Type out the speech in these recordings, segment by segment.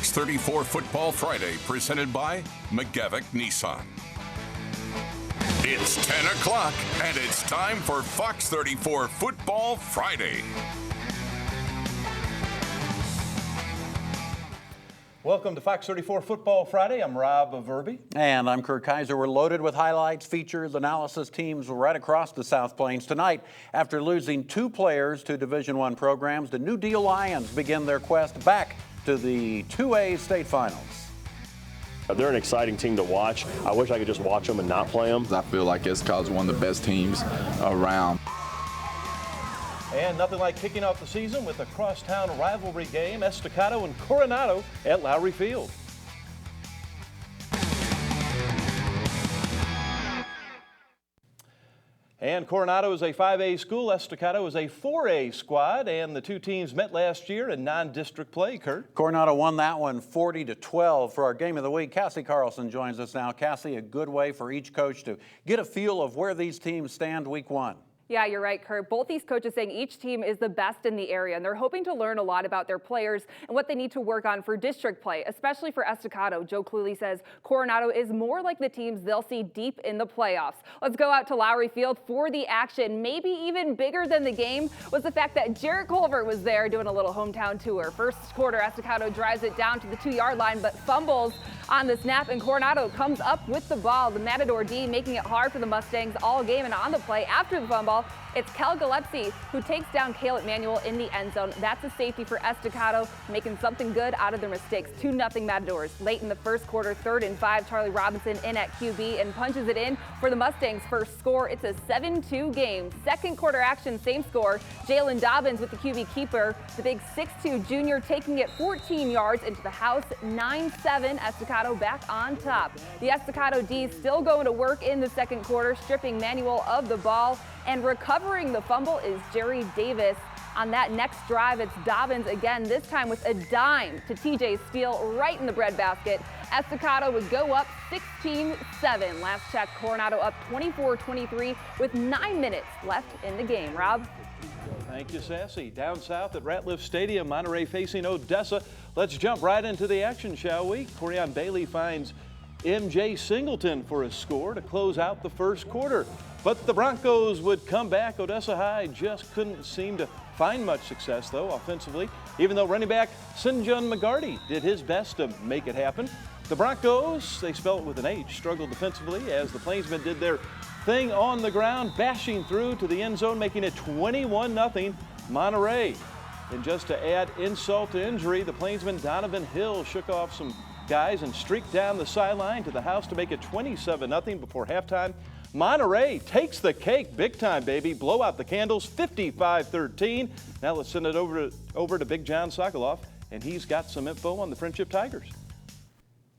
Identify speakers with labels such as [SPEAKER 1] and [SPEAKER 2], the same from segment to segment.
[SPEAKER 1] Fox 34 Football Friday, presented by McGavick Nissan. It's 10 o'clock, and it's time for Fox 34 Football Friday.
[SPEAKER 2] Welcome to Fox 34 Football Friday. I'm Rob Verby.
[SPEAKER 3] And I'm Kurt Kaiser. We're loaded with highlights, features, analysis teams right across the South Plains. Tonight, after losing 2 players to Division I programs, the New Deal Lions begin their quest back to the 2A state finals.
[SPEAKER 4] They're an exciting team to watch. I wish I could just watch them and not play them.
[SPEAKER 5] I feel like Estacado is one of the best teams around.
[SPEAKER 2] And nothing like kicking off the season with a crosstown rivalry game, Estacado and Coronado at Lowry Field. And Coronado is a 5A school, Estacado is a 4A squad, and the two teams met last year in non-district play, Kurt.
[SPEAKER 3] Coronado won that one 40-12. For our game of the week, Cassie Carlson joins us now. Cassie, a good way for each coach to get a feel of where these teams stand week 1.
[SPEAKER 6] Yeah, you're right, Kurt. Both these coaches saying each team is the best in the area, and they're hoping to learn a lot about their players and what they need to work on for district play, especially for Estacado. Joe Cluley says Coronado is more like the teams they'll see deep in the playoffs. Let's go out to Lowry Field for the action. Maybe even bigger than the game was the fact that Jarrett Culver was there doing a little hometown tour. First quarter, Estacado drives it down to the 2-yard line, but fumbles on the snap, and Coronado comes up with the ball. The Matador D making it hard for the Mustangs all game, and on the play after the fumble, it's Kel Gillespie who takes down Caleb Manuel in the end zone. That's a safety for Estacado, making something good out of their mistakes. 2-0 Matadors. Late in the first quarter, 3rd and 5, Charlie Robinson in at QB and punches it in for the Mustangs' first score. It's a 7-2 game. Second quarter action, same score. Jalen Dobbins with the QB keeper. The big 6'2 junior taking it 14 yards into the house. 9-7, Estacado back on top. The Estacado D still going to work in the second quarter, stripping Manuel of the ball. And recovering the fumble is Jerry Davis. On that next drive, it's Dobbins again, this time with a dime to TJ Steele right in the breadbasket. Estacado would go up 16-7. Last check, Coronado up 24-23 with 9 minutes left in the game. Rob?
[SPEAKER 2] Thank you, Sassy. Down south at Ratliff Stadium, Monterey facing Odessa. Let's jump right into the action, shall we? Corian Bailey finds MJ Singleton for a score to close out the first quarter. But the Broncos would come back. Odessa High just couldn't seem to find much success, though, offensively, even though running back Sinjun McGarty did his best to make it happen. The Broncos, they spell it with an H, struggled defensively as the Plainsmen did their thing on the ground, bashing through to the end zone, making it 21-0 Monterey. And just to add insult to injury, the Plainsman Donovan Hill shook off some guys and streaked down the sideline to the house to make it 27-0 before halftime. Monterey takes the cake big time, baby. Blow out the candles, 55-13. Now let's send it over to Big John Sokoloff, and he's got some info on the Friendship Tigers.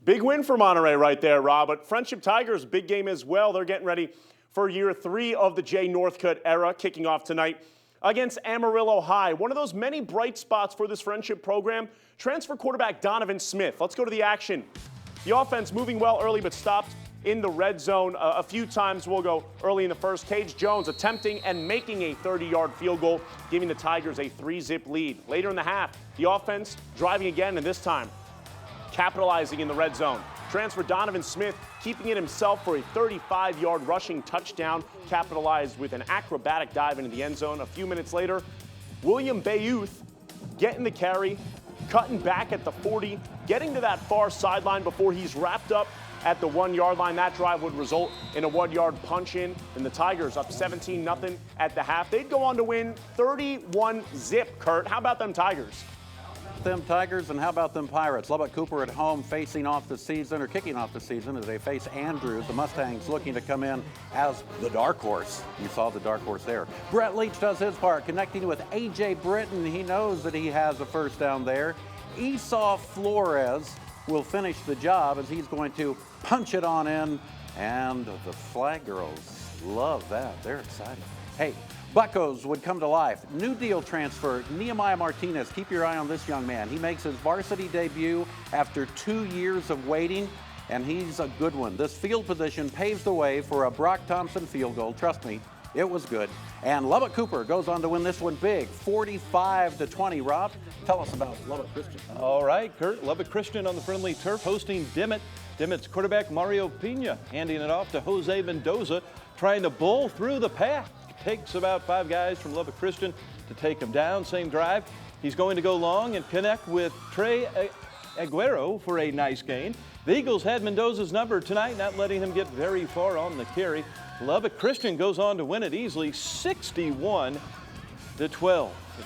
[SPEAKER 7] Big win for Monterey right there, Rob. But Friendship Tigers, big game as well. They're getting ready for year 3 of the Jay Northcutt era, kicking off tonight against Amarillo High. One of those many bright spots for this Friendship program, transfer quarterback Donovan Smith. Let's go to the action. The offense moving well early but stopped in the red zone a few times. We'll go early in the first. Cage Jones attempting and making a 30-yard field goal, giving the Tigers a 3-zip lead. Later in the half, the offense driving again, and this time capitalizing in the red zone. Transfer Donovan Smith keeping it himself for a 35-yard rushing touchdown, capitalized with an acrobatic dive into the end zone. A few minutes later, William Bayouth getting the carry, cutting back at the 40, getting to that far sideline before he's wrapped up at the 1-yard line. That drive would result in a 1-yard punch-in, and the Tigers up 17-0 at the half. They'd go on to win 31-zip, Kurt. How about them Tigers?
[SPEAKER 3] Them Tigers, and how about them Pirates? Lubbock Cooper at home facing off the season, or kicking off the season, as they face Andrews. The Mustangs looking to come in as the dark horse. You saw the dark horse there. Brett Leach does his part, connecting with A.J. Britton. He knows that he has a first down there. Esau Flores will finish the job as he's going to punch it on in, and the Flag Girls love that. They're excited. Hey, Buccos would come to life. New Deal transfer Nehemiah Martinez. Keep your eye on this young man. He makes his varsity debut after 2 years of waiting, and he's a good one. This field position paves the way for a Brock Thompson field goal. Trust me, It was good. And Lubbock Cooper goes on to win this one big, 45-20. Rob, tell us about Lubbock Christian.
[SPEAKER 2] All right, Kurt. Lubbock Christian on the friendly turf hosting Dimmitt. Dimmitt's quarterback Mario Pina handing it off to Jose Mendoza, trying to bowl through the pack. Takes about 5 guys from Lubbock Christian to take him down. Same drive. He's going to go long and connect with Trey Aguero for a nice gain. The Eagles had Mendoza's number tonight, not letting him get very far on the carry. Lubbock Christian goes on to win it easily, 61-12.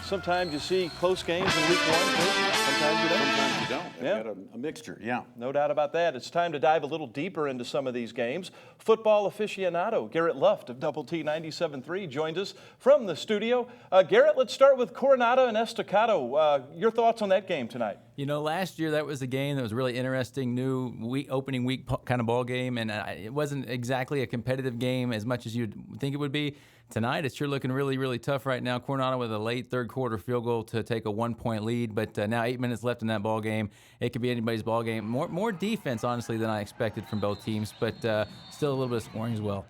[SPEAKER 2] Sometimes you see close games in week 1. Sometimes you don't.
[SPEAKER 3] Sometimes you don't.
[SPEAKER 2] Yeah.
[SPEAKER 3] You got a mixture, yeah.
[SPEAKER 2] No doubt about that. It's time to dive a little deeper into some of these games. Football aficionado Garrett Luft of Double T 97.3 joins us from the studio. Garrett, let's start with Coronado and Estacado. Your thoughts on that game tonight?
[SPEAKER 8] You know, last year that was a game that was really interesting, new opening week kind of ball game, and it wasn't exactly a competitive game as much as you'd think it would be. Tonight, it's sure looking really, really tough right now. Coronado with a late third quarter field goal to take a 1-point lead, but now 8 minutes left in that ball game. It could be anybody's ball game. More defense, honestly, than I expected from both teams, but still a little bit of scoring as well.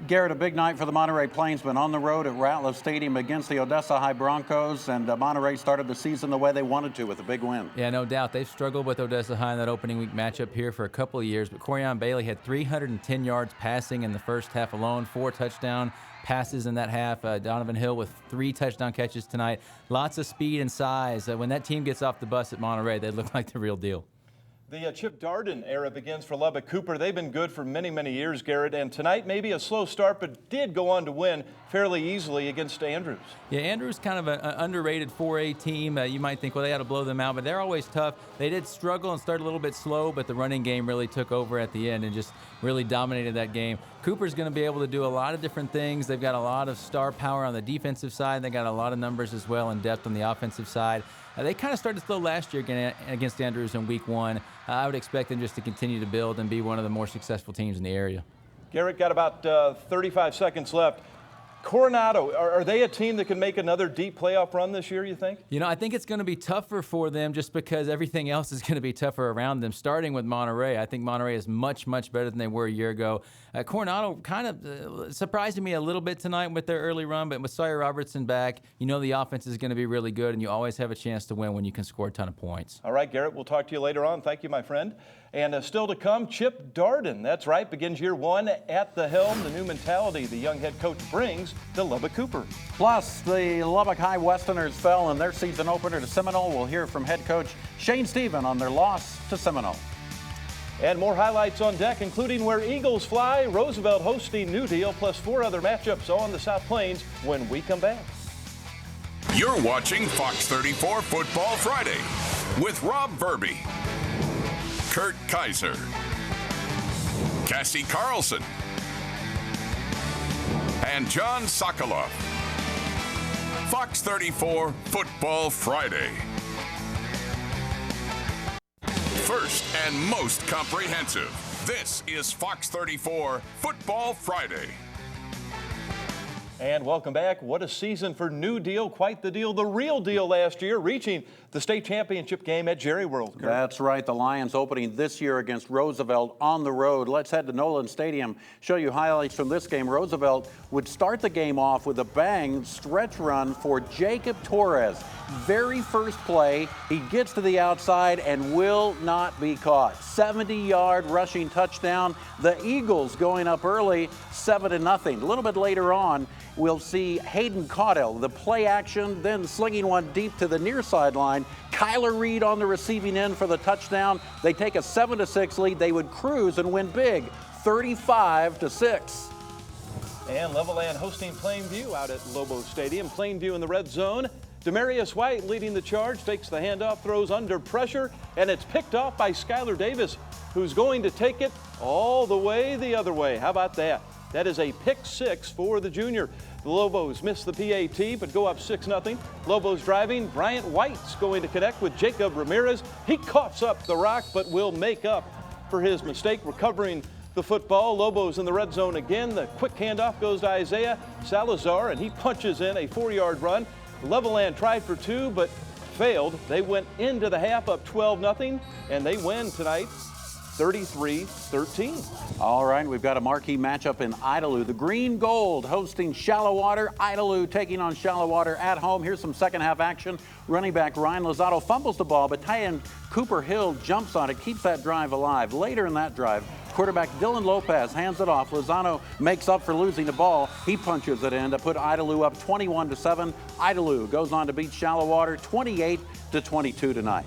[SPEAKER 3] Garrett, a big night for the Monterey Plainsmen on the road at Ratliff Stadium against the Odessa High Broncos, and Monterey started the season the way they wanted to with a big win.
[SPEAKER 8] Yeah, no doubt. They've struggled with Odessa High in that opening week matchup here for a couple of years, but Corian Bailey had 310 yards passing in the first half alone, 4 touchdown passes in that half. Donovan Hill with 3 touchdown catches tonight. Lots of speed and size. When that team gets off the bus at Monterey, they look like the real deal.
[SPEAKER 2] The Chip Darden era begins for Lubbock Cooper. They've been good for many, many years, Garrett, and tonight maybe a slow start, but did go on to win fairly easily against Andrews.
[SPEAKER 8] Yeah, Andrews kind of an underrated 4A team. You might think, well, they got to blow them out, but they're always tough. They did struggle and start a little bit slow, but the running game really took over at the end and just really dominated that game. Cooper's going to be able to do a lot of different things. They've got a lot of star power on the defensive side. They got a lot of numbers as well and depth on the offensive side. They kind of started slow last year against Andrews in week 1. I would expect them just to continue to build and be one of the more successful teams in the area.
[SPEAKER 2] Garrett, got about 35 seconds left. Coronado, are they a team that can make another deep playoff run this year, you think?
[SPEAKER 8] You know, I think it's going to be tougher for them just because everything else is going to be tougher around them, starting with Monterey. I think Monterey is much, much better than they were a year ago. Coronado kind of surprised me a little bit tonight with their early run, but with Sawyer Robertson back, you know the offense is going to be really good, and you always have a chance to win when you can score a ton of points.
[SPEAKER 2] All right, Garrett, we'll talk to you later on. Thank you, my friend. And still to come, Chip Darden. That's right, begins year 1 at the helm. The new mentality the young head coach brings to Lubbock Cooper.
[SPEAKER 3] Plus, the Lubbock High Westerners fell in their season opener to Seminole. We'll hear from head coach Shane Stephen on their loss to Seminole.
[SPEAKER 2] And more highlights on deck, including where Eagles fly, Roosevelt hosting New Deal, plus 4 other matchups on the South Plains when we come back.
[SPEAKER 1] You're watching Fox 34 Football Friday with Rob Verby, Kurt Kaiser, Cassie Carlson, and John Sokoloff. Fox 34 Football Friday. First and most comprehensive. This is Fox 34 Football Friday.
[SPEAKER 2] And welcome back. What a season for New Deal. Quite the deal. The real deal last year, reaching the state championship game at Jerry World. Kurt.
[SPEAKER 3] That's right. The Lions opening this year against Roosevelt on the road. Let's head to Nolan Stadium, show you highlights from this game. Roosevelt would start the game off with a bang stretch run for Jacob Torres. Very first play, he gets to the outside and will not be caught. 70-yard rushing touchdown. The Eagles going up early, 7-0. A little bit later on, we'll see Hayden Caudell, the play action, then slinging one deep to the near sideline. Kyler Reed on the receiving end for the touchdown. They take a 7-6 lead. They would cruise and win big, 35-6.
[SPEAKER 2] And Levelland hosting Plainview out at Lobo Stadium. Plainview in the red zone. Demarius White leading the charge, takes the handoff, throws under pressure, and it's picked off by Skylar Davis, who's going to take it all the way the other way. How about that? That is a pick 6 for the junior. The Lobos miss the PAT, but go up 6-0. Lobos driving. Bryant White's going to connect with Jacob Ramirez. He coughs up the rock, but will make up for his mistake, recovering the football. Lobos in the red zone again. The quick handoff goes to Isaiah Salazar, and he punches in a 4-yard run. Levelland tried for 2, but failed. They went into the half up 12-0, and they win tonight 33-13.
[SPEAKER 3] All right, we've got a marquee matchup in Idalou. The Green Gold hosting Shallow Water. Idalou taking on Shallow Water at home. Here's some second half action. Running back Ryan Lozado fumbles the ball, but tight end Cooper Hill jumps on it, keeps that drive alive. Later in that drive, quarterback Dylan Lopez hands it off. Lozano makes up for losing the ball. He punches it in to put Idalou up 21-7. Idalou goes on to beat Shallow Water 28-22 tonight.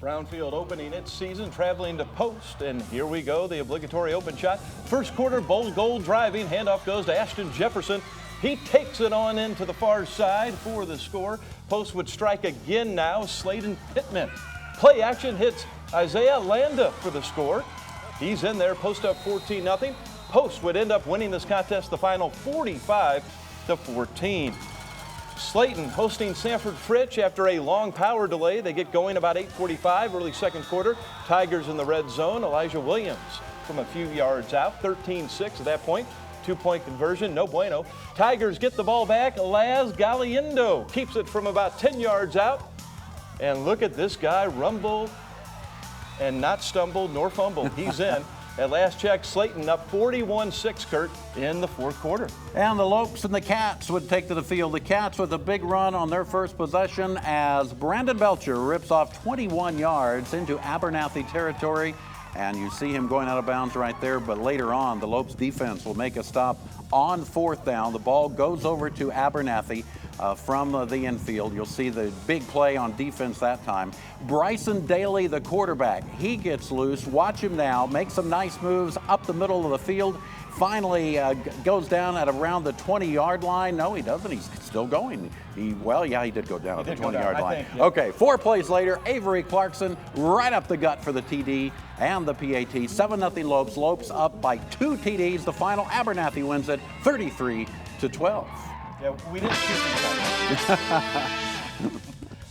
[SPEAKER 2] Brownfield opening its season, traveling to Post, and here we go, the obligatory open shot. First quarter, Bold Gold driving, handoff goes to Ashton Jefferson. He takes it on into the far side for the score. Post would strike again now, Sladen Pittman. Play action hits Isaiah Landa for the score. He's in there, Post up 14-0. Post would end up winning this contest, the final 45-14. Slayton hosting Sanford Fritch after a long power delay. They get going about 8:45, early second quarter. Tigers in the red zone. Elijah Williams from a few yards out, 13-6 at that point. 2-point conversion, no bueno. Tigers get the ball back. Laz Galindo keeps it from about 10 yards out. And look at this guy rumble and not stumble nor fumble. He's in. At last check, Slayton up 41-6, Kurt, in the fourth quarter.
[SPEAKER 3] And the Lopes and the Cats would take to the field. The Cats with a big run on their first possession as Brandon Belcher rips off 21 yards into Abernathy territory. And you see him going out of bounds right there. But later on, the Lopes defense will make a stop on fourth down. The ball goes over to Abernathy. From the infield. You'll see the big play on defense that time. Bryson Daly, the quarterback, he gets loose. Watch him now, make some nice moves up the middle of the field. Finally goes down at around the 20-yard line. No, he doesn't. He's still going. He did go down at the 20-yard line.
[SPEAKER 2] Think, yeah.
[SPEAKER 3] Okay, 4 plays later, Avery Clarkson right up the gut for the TD and the PAT. 7-0 Lopes. Lopes up by 2 TDs. The final, Abernathy wins it 33-12.
[SPEAKER 2] Yeah, we didn't shoot these guys.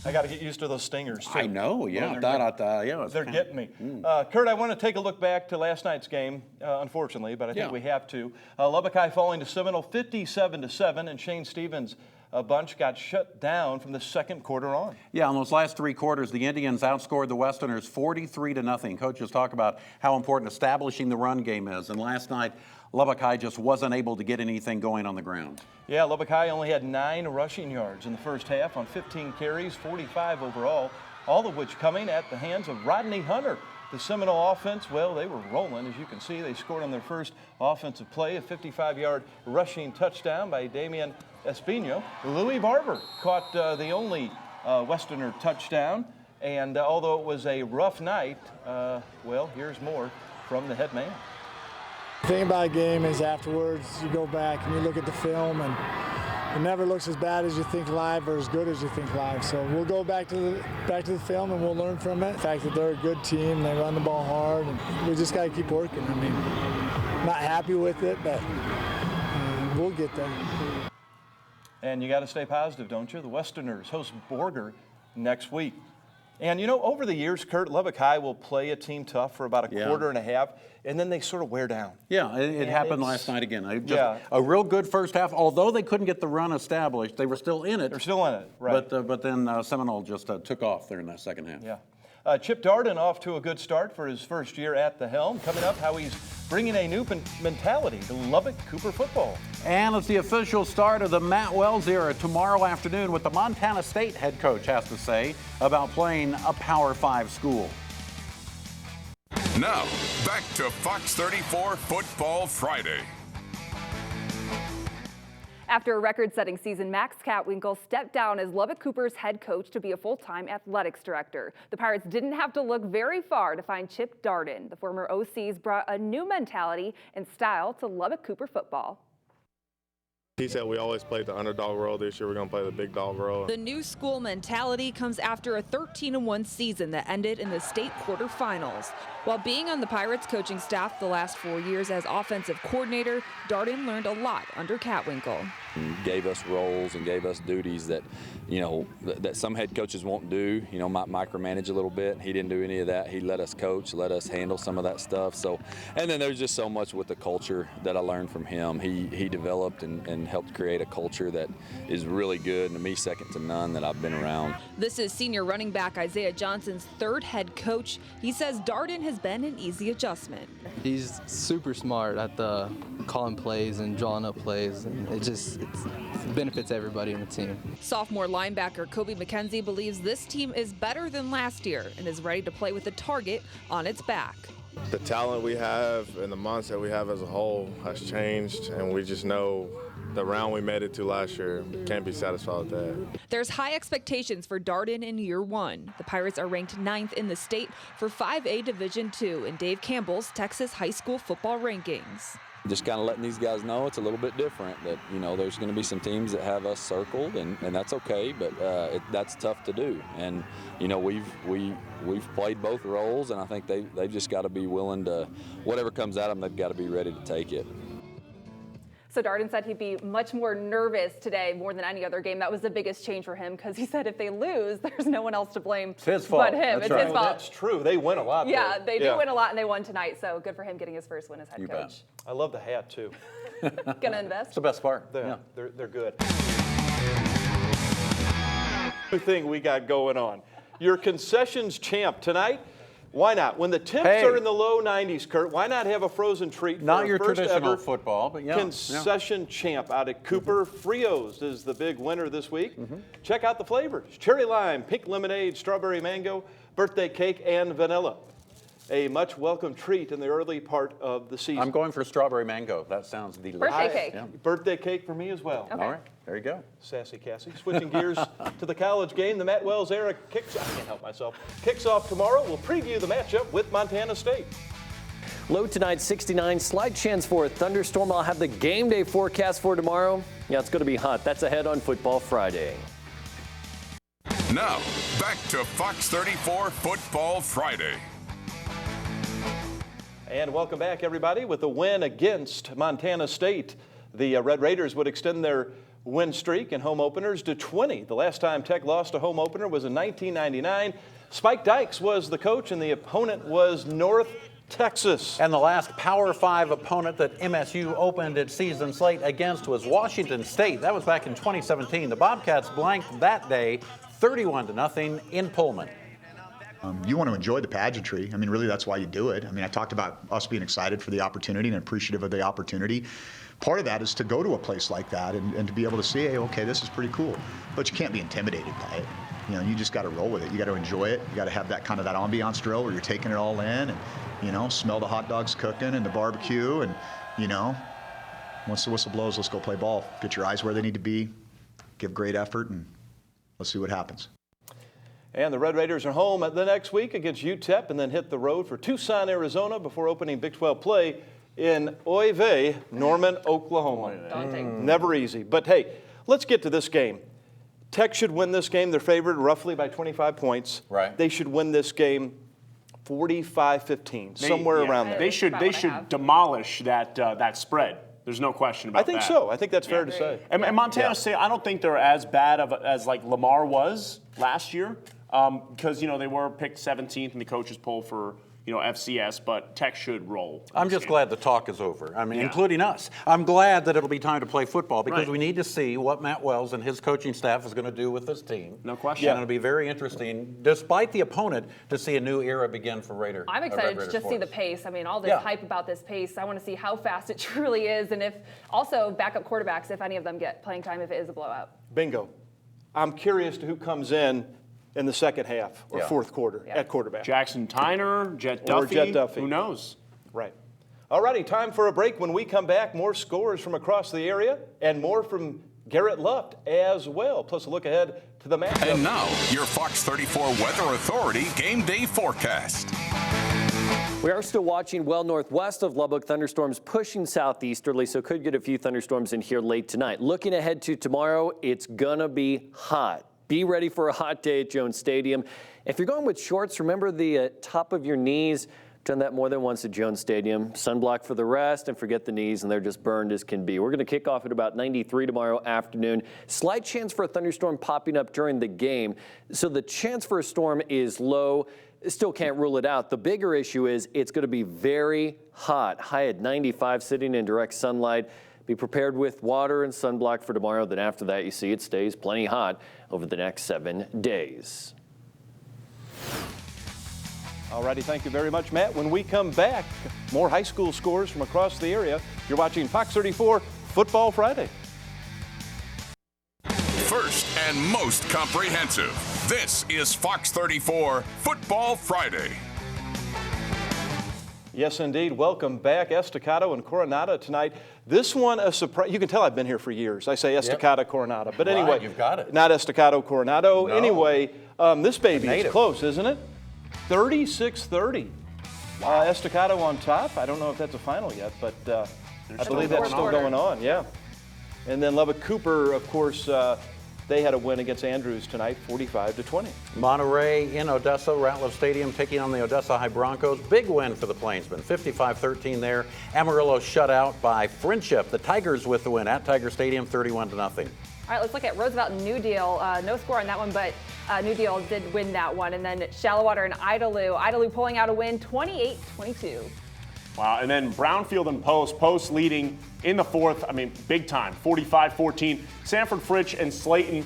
[SPEAKER 2] I got to get used to those stingers, too.
[SPEAKER 3] I know, yeah.
[SPEAKER 2] They're getting me. Kurt, I want to take a look back to last night's game, unfortunately, but I think we have to. Lubbock High falling to Seminole 57-7, and Shane Stevens' bunch got shut down from the second quarter on. Yeah, in those last 3 quarters, the Indians outscored the Westerners 43-0. Coaches talk about how important establishing the run game is, and last night, Lubbock High just wasn't able to get anything going on the ground. Yeah, Lubbock High only had 9 rushing yards in the first half on 15 carries, 45 overall, all of which coming at the hands of Rodney Hunter. The Seminole offense, well, they were rolling. As you can see, they scored on their first offensive play, a 55-yard rushing touchdown by Damian Espino. Louis Barber caught the only Westerner touchdown. And although it was a rough night, well, here's more from the head man.
[SPEAKER 9] The thing about a game is afterwards you go back and you look at the film and it never looks as bad as you think live or as good as you think live. So we'll go back to the film and we'll learn from it. The fact that they're a good team, they run the ball hard, and we just got to keep working. I mean, not happy with it, but we'll get there.
[SPEAKER 2] And you got to stay positive, don't you? The Westerners host Borger next week. And, you know, over the years, Kurt, Lubbock High will play a team tough for about a quarter and a half, and then they sort of wear down. Yeah, it happened last night again. A real good first half. Although they couldn't get the run established, they were still in it. They're still in it, right. But then Seminole just took off there in that second half. Yeah. Chip Darden off to a good start for his first year at the helm. Coming up, how he's bringing a new mentality to Lubbock Cooper football. And it's the official start of the Matt Wells era tomorrow afternoon, what the Montana State head coach has to say about playing a Power 5 school.
[SPEAKER 1] Now, back to Fox 34 Football Friday.
[SPEAKER 6] After a record-setting season, Max Catwinkle stepped down as Lubbock Cooper's head coach to be a full-time athletics director. The Pirates didn't have to look very far to find Chip Darden. The former OC's brought a new mentality and style to Lubbock Cooper football.
[SPEAKER 10] He said we always played the underdog role. This year we're going to play the big dog role.
[SPEAKER 11] The new school mentality comes after a 13-1 season that ended in the state quarterfinals. While being on the Pirates coaching staff the last 4 years as offensive coordinator, Darden learned a lot under Catwinkle.
[SPEAKER 12] Gave us roles and gave us duties that, you know, that some head coaches won't do, you know, might micromanage a little bit. He didn't do any of that. He let us coach, let us handle some of that stuff. So, and then there's just so much with the culture that I learned from him. He developed and and helped create a culture that is really good, and to me, second to none that I've been around.
[SPEAKER 11] This is senior running back Isaiah Johnson's third head coach. He says Darden has been an easy adjustment.
[SPEAKER 13] He's super smart at the calling plays and drawing up plays, and it benefits everybody in the team.
[SPEAKER 11] Sophomore linebacker Kobe McKenzie believes this team is better than last year and is ready to play with a target on its back.
[SPEAKER 10] The talent we have and the mindset we have as a whole has changed, and we just know the round we made it to last year, can't be satisfied with that.
[SPEAKER 11] There's high expectations for Darden in year one. The Pirates are ranked 9th in the state for 5A Division II in Dave Campbell's Texas high school football rankings.
[SPEAKER 12] Just kind of letting these guys know it's a little bit different, that, you know, there's going to be some teams that have us circled, and that's okay, but that's tough to do. And, you know, we've played both roles, and I think they've just got to be willing to, whatever comes at them, they've got to be ready to take it.
[SPEAKER 6] So Darden said he'd be much more nervous today more than any other game. That was the biggest change for him because he said if they lose, there's no one else to blame
[SPEAKER 3] it's his fault.
[SPEAKER 6] but him.
[SPEAKER 3] That's
[SPEAKER 6] it's
[SPEAKER 3] right.
[SPEAKER 6] his fault.
[SPEAKER 2] That's true. They win a lot.
[SPEAKER 6] Yeah,
[SPEAKER 2] though.
[SPEAKER 6] they do win a lot, and they won tonight. So good for him getting his first win as head coach.
[SPEAKER 3] Bet.
[SPEAKER 2] I love the hat, too.
[SPEAKER 6] Gonna invest?
[SPEAKER 3] It's the best part.
[SPEAKER 2] They're good. New thing we got going on. Your concessions champ tonight. Why not? When the temps are in the low 90s, Kurt, why not have a frozen treat for
[SPEAKER 3] Not
[SPEAKER 2] our
[SPEAKER 3] your
[SPEAKER 2] first
[SPEAKER 3] traditional
[SPEAKER 2] ever
[SPEAKER 3] football, but
[SPEAKER 2] concession champ out at Cooper. Frios is the big winner this week. Check out the flavors: cherry lime, pink lemonade, strawberry mango, birthday cake, and vanilla. A much welcome treat in the early part of the season.
[SPEAKER 3] I'm going for strawberry mango. That sounds delicious.
[SPEAKER 6] Birthday cake.
[SPEAKER 3] Yeah.
[SPEAKER 2] Birthday cake for me as well.
[SPEAKER 6] Okay.
[SPEAKER 3] All right, there you go.
[SPEAKER 2] Sassy Cassie. Switching gears to the college game, the Matt Wells era kicks off tomorrow. We'll preview the matchup with Montana State.
[SPEAKER 14] Low tonight, 69. Slight chance for a thunderstorm. I'll have the game day forecast for tomorrow. Yeah, it's going to be hot. That's ahead on Football Friday.
[SPEAKER 1] Now, back to Fox 34 Football Friday.
[SPEAKER 2] And welcome back, everybody. With a win against Montana State, the Red Raiders would extend their win streak in home openers to 20. The last time Tech lost a home opener was in 1999. Spike Dykes was the coach, and the opponent was North Texas.
[SPEAKER 3] And the last Power 5 opponent that MSU opened its season slate against was Washington State. That was back in 2017. The Bobcats blanked that day 31-0 in Pullman.
[SPEAKER 15] You want to enjoy the pageantry. I mean, really, that's why you do it. I mean, I talked about us being excited for the opportunity and appreciative of the opportunity. Part of that is to go to a place like that and to be able to see, hey, okay, this is pretty cool. But you can't be intimidated by it. You know, you just got to roll with it. You got to enjoy it. You got to have that kind of that ambiance drill where you're taking it all in and, you know, smell the hot dogs cooking and the barbecue and, you know, once the whistle blows, let's go play ball. Get your eyes where they need to be, give great effort, and let's see what happens.
[SPEAKER 2] And the Red Raiders are home the next week against UTEP and then hit the road for Tucson, Arizona before opening Big 12 play in Oy Vey, Norman, Oklahoma.
[SPEAKER 6] Daunting.
[SPEAKER 2] Never easy. But hey, let's get to this game. Tech should win this game. They're favored roughly by 25 points.
[SPEAKER 3] Right.
[SPEAKER 2] They should win this game 45-15, somewhere around there.
[SPEAKER 7] They should demolish that spread. There's no question about that.
[SPEAKER 2] I think so. I think that's fair to say.
[SPEAKER 7] And Montana State, I don't think they're as bad as like Lamar was last year, because, you know, they were picked 17th in the coaches poll for, you know, FCS, but Tech should roll.
[SPEAKER 3] I'm just glad the talk is over. I mean, including us. I'm glad that it'll be time to play football because we need to see what Matt Wells and his coaching staff is going to do with this team.
[SPEAKER 7] No question.
[SPEAKER 3] And it'll be very interesting, despite the opponent, to see a new era begin for Raider.
[SPEAKER 6] I'm excited to just see the pace. I mean, all this hype about this pace. I want to see how fast it truly is, and if also backup quarterbacks, if any of them get playing time, if it is a blowout.
[SPEAKER 2] Bingo. I'm curious to who comes in the second half or fourth quarter at quarterback.
[SPEAKER 7] Jackson Tyner, Jet Duffy. Who knows?
[SPEAKER 2] Right. All righty, time for a break. When we come back, more scores from across the area and more from Garrett Luft as well. Plus a look ahead to the matchup.
[SPEAKER 1] And now, your Fox 34 Weather Authority game day forecast.
[SPEAKER 14] We are still watching well northwest of Lubbock. Thunderstorms pushing southeasterly, so could get a few thunderstorms in here late tonight. Looking ahead to tomorrow, it's gonna be hot. Be ready for a hot day at Jones Stadium. If you're going with shorts, remember the top of your knees. Done that more than once at Jones Stadium. Sunblock for the rest, and forget the knees, and they're just burned as can be. We're going to kick off at about 93 tomorrow afternoon. Slight chance for a thunderstorm popping up during the game, so the chance for a storm is low. Still can't rule it out. The bigger issue is it's going to be very hot. High at 95, sitting in direct sunlight. Be prepared with water and sunblock for tomorrow. Then after that, you see it stays plenty hot over the next 7 days.
[SPEAKER 2] All righty, thank you very much, Matt. When we come back, more high school scores from across the area. You're watching Fox 34 Football Friday.
[SPEAKER 1] First and most comprehensive. This is Fox 34 Football Friday.
[SPEAKER 2] Yes, indeed. Welcome back. Estacado and Coronado tonight. This one, a surprise. You can tell I've been here for years. I say Estacado, Coronado. But anyway,
[SPEAKER 3] you've got it.
[SPEAKER 2] Not Estacado, Coronado.
[SPEAKER 3] No.
[SPEAKER 2] Anyway, this baby is close, isn't it? 36-30. Estacado on top. I don't know if that's a final yet, but I believe that's still going on. Yeah. And then Lubbock Cooper, of course, they had a win against Andrews tonight, 45-20.
[SPEAKER 3] Monterey in Odessa, Ratliff Stadium, taking on the Odessa High Broncos. Big win for the Plainsmen, 55-13 there. Amarillo shut out by Friendship. The Tigers with the win at Tiger Stadium, 31-0.
[SPEAKER 6] All right, let's look at Roosevelt and New Deal. No score on that one, but New Deal did win that one. And then Shallowater and Idalou. Idalou pulling out a win, 28-22.
[SPEAKER 7] Wow, and then Brownfield and Post leading in the fourth, big time, 45-14. Sanford Fritch and Slayton,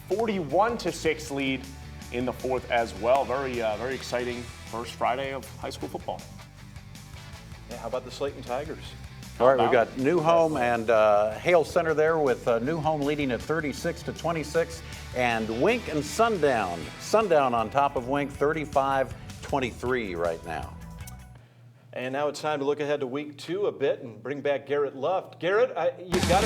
[SPEAKER 7] 41-6 lead in the fourth as well. Very exciting first Friday of high school football.
[SPEAKER 2] Yeah, how about the Slayton Tigers?
[SPEAKER 3] All right, we've got New Home and Hale Center there with New Home leading at 36-26, and Wink and Sundown. Sundown on top of Wink, 35-23 right now.
[SPEAKER 2] And now it's time to look ahead to week 2 a bit and bring back Garrett Luft. Garrett, you got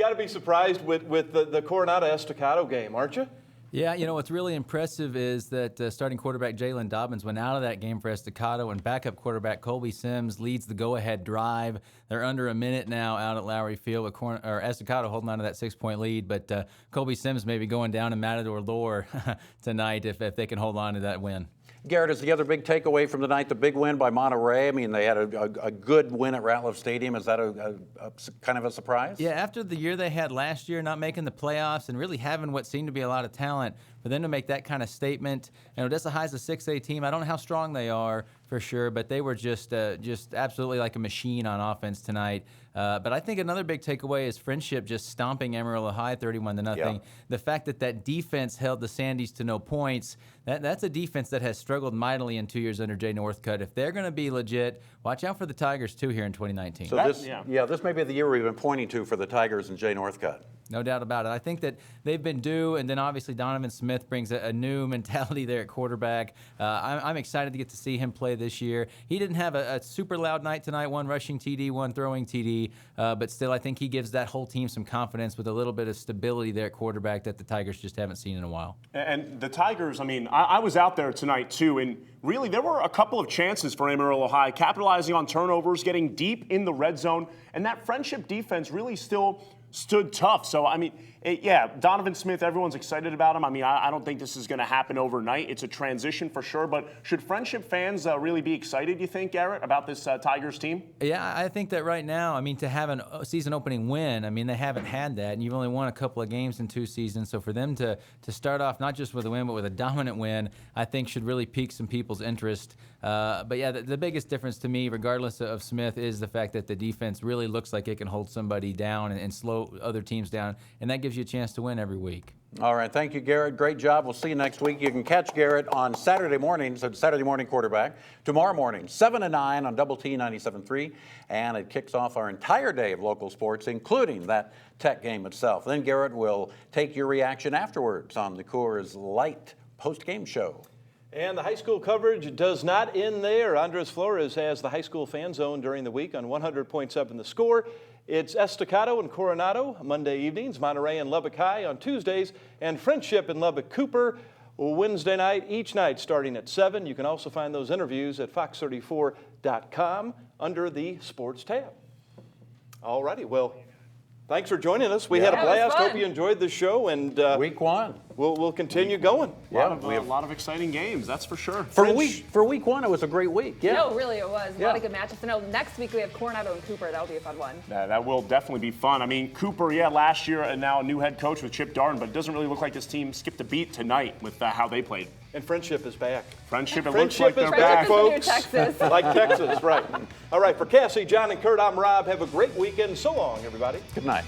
[SPEAKER 2] to be surprised with the Coronado Estacado game, aren't you?
[SPEAKER 8] Yeah, you know, what's really impressive is that starting quarterback Jalen Dobbins went out of that game for Estacado, and backup quarterback Colby Sims leads the go-ahead drive. They're under a minute now out at Lowry Field with Estacado holding on to that 6-point lead, but Colby Sims may be going down in Matador Lore tonight if they can hold on to that win.
[SPEAKER 3] Garrett, is the other big takeaway from the night the big win by Monterey? I mean, they had a good win at Ratliff Stadium. Is that a kind of a surprise?
[SPEAKER 8] Yeah, after the year they had last year, not making the playoffs and really having what seemed to be a lot of talent, for them to make that kind of statement. And Odessa High's a 6A team. I don't know how strong they are for sure, but they were just absolutely like a machine on offense tonight. But I think another big takeaway is Friendship just stomping Amarillo High 31-0. Yeah. The fact that defense held the Sandys to no points, that's a defense that has struggled mightily in 2 years under Jay Northcutt. If they're going to be legit, watch out for the Tigers too here in 2019.
[SPEAKER 3] So this may be the year we've been pointing to for the Tigers and Jay Northcutt.
[SPEAKER 8] No doubt about it. I think that they've been due, and then obviously Donovan Smith brings a new mentality there at quarterback. I'm excited to get to see him play this year. He didn't have a super loud night tonight, one rushing TD, one throwing TD, but still I think he gives that whole team some confidence with a little bit of stability there at quarterback that the Tigers just haven't seen in a while.
[SPEAKER 7] And the Tigers, I was out there tonight too, and really there were a couple of chances for Amarillo High, capitalizing on turnovers, getting deep in the red zone, and that Friendship defense really still stood tough. So, Donovan Smith, everyone's excited about him. I don't think this is going to happen overnight. It's a transition for sure. But should Friendship fans really be excited, you think, Garrett, about this Tigers team?
[SPEAKER 8] Yeah, I think that right now, to have a season-opening win, they haven't had that. And you've only won a couple of games in 2 seasons. So for them to start off not just with a win, but with a dominant win, I think should really pique some people's interest. But yeah, the biggest difference to me, regardless of Smith, is the fact that the defense really looks like it can hold somebody down and slow other teams down, and that gives you a chance to win every week.
[SPEAKER 3] All right, thank you, Garrett. Great job. We'll see you next week. You can catch Garrett on Saturday mornings at Saturday Morning Quarterback. Tomorrow morning, 7 to 9 on Double T 97.3, and it kicks off our entire day of local sports, including that Tech game itself. Then Garrett will take your reaction afterwards on the Coors Light post-game show.
[SPEAKER 2] And the high school coverage does not end there. Andres Flores has the high school fan zone during the week on 100.7 The Score. It's Estacado and Coronado Monday evenings, Monterey and Lubbock High on Tuesdays, and Friendship and Lubbock Cooper Wednesday night, each night starting at 7. You can also find those interviews at fox34.com under the Sports tab. All righty, well, thanks for joining us. We had a blast. Hope you enjoyed the show. And
[SPEAKER 3] week 1.
[SPEAKER 2] We'll continue going.
[SPEAKER 7] Yeah, we have a lot of exciting games, that's for sure.
[SPEAKER 3] For week 1, it was a great week. Yeah.
[SPEAKER 6] No, really, it was. A lot of good matchups. And next week we have Coronado and Cooper. That'll be a fun one.
[SPEAKER 7] Yeah, that will definitely be fun. Cooper, last year and now a new head coach with Chip Darden, but it doesn't really look like this team skipped a beat tonight with how they played.
[SPEAKER 2] And friendship is back.
[SPEAKER 7] Friendship, it looks
[SPEAKER 2] Friendship
[SPEAKER 7] like
[SPEAKER 2] is
[SPEAKER 7] they're
[SPEAKER 2] back,
[SPEAKER 7] back.
[SPEAKER 2] folks.
[SPEAKER 6] Texas.
[SPEAKER 2] Like Texas, right. All right, for Cassie, John, and Kurt, I'm Rob. Have a great weekend. So long, everybody.
[SPEAKER 3] Good night.